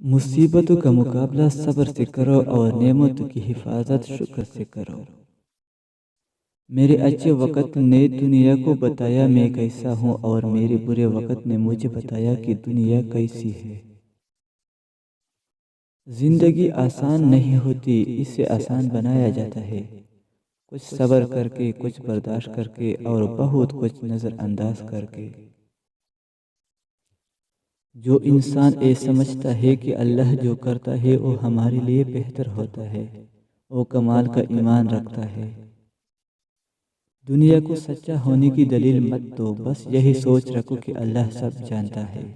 مصیبتوں کا مقابلہ صبر سے کرو اور نعمتوں کی حفاظت شکر سے کرو۔ میرے اچھے وقت نے دنیا کو بتایا میں کیسا ہوں، اور میرے برے وقت نے مجھے بتایا کہ دنیا کیسی ہے۔ زندگی آسان نہیں ہوتی، اسے آسان بنایا جاتا ہے، کچھ صبر کر کے، کچھ برداشت کر کے، اور بہت کچھ نظر انداز کر کے۔ جو انسان یہ سمجھتا ہے کہ اللہ جو کرتا ہے وہ ہمارے لیے بہتر ہوتا ہے، وہ کمال کا ایمان رکھتا ہے۔ دنیا کو سچا ہونے کی دلیل مت دو، بس یہی سوچ رکھو کہ اللہ سب جانتا ہے۔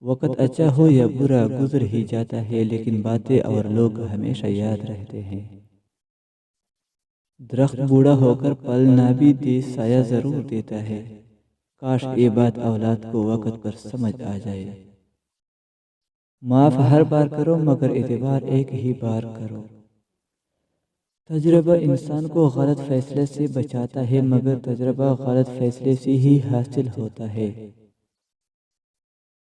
وقت اچھا ہو یا برا گزر ہی جاتا ہے، لیکن باتیں اور لوگ ہمیشہ یاد رہتے ہیں۔ درخت بوڑھا ہو کر پھل نہ بھی دے، سایہ ضرور دیتا ہے۔ کاش یہ بات اولاد کو وقت پر سمجھ آ جائے۔ معاف ہر بار کرو، مگر اعتبار ایک ہی بار کرو۔ تجربہ انسان کو غلط فیصلے سے بچاتا ہے، مگر تجربہ غلط فیصلے سے ہی حاصل ہوتا ہے۔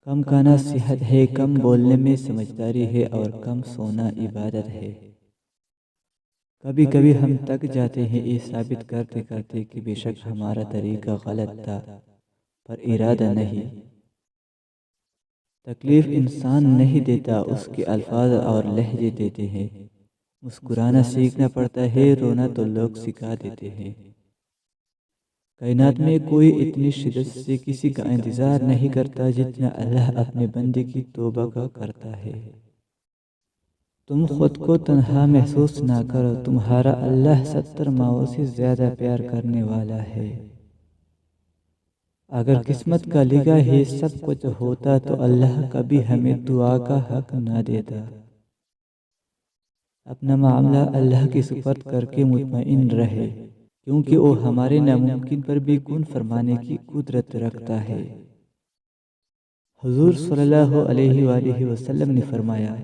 کم کھانا صحت ہے، کم بولنے میں سمجھداری ہے، اور کم سونا عبادت ہے۔ کبھی کبھی ہم تک جاتے ہیں یہ ثابت کرتے کرتے کہ بے شک ہمارا طریقہ غلط تھا، پر ارادہ نہیں۔ تکلیف انسان نہیں دیتا، اس کے الفاظ اور لہجے دیتے ہیں۔ مسکرانا سیکھنا پڑتا ہے، رونا تو لوگ سکھا دیتے ہیں۔ کائنات میں کوئی اتنی شدت سے کسی کا انتظار نہیں کرتا جتنا اللہ اپنے بندے کی توبہ کا کرتا ہے۔ تم خود کو تنہا محسوس نہ کرو، تمہارا اللہ 70 ماؤں سے زیادہ پیار کرنے والا ہے۔ اگر قسمت کا لکھا ہے سب کچھ ہوتا تو اللہ کبھی ہمیں دعا کا حق نہ دیتا۔ اپنا معاملہ اللہ کے سپرد کر کے مطمئن رہے، کیونکہ وہ ہمارے ناممکن پر بھی کن فرمانے کی قدرت رکھتا ہے۔ حضور صلی اللہ علیہ وآلہ وسلم نے فرمایا،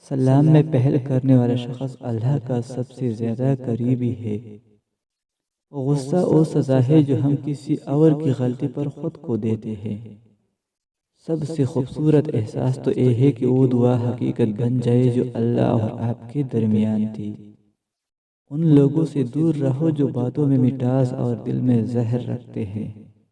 سلام میں پہل کرنے والا شخص اللہ کا سب سے زیادہ قریبی ہے۔ غصہ وہ سزا ہے جو ہم کسی اور کی غلطی پر خود کو دیتے ہیں۔ سب سے خوبصورت احساس تو یہ ہے کہ وہ دعا حقیقت بن جائے جو اللہ اور آپ کے درمیان تھی۔ ان لوگوں سے دور رہو جو باتوں میں مٹاس اور دل میں زہر رکھتے ہیں۔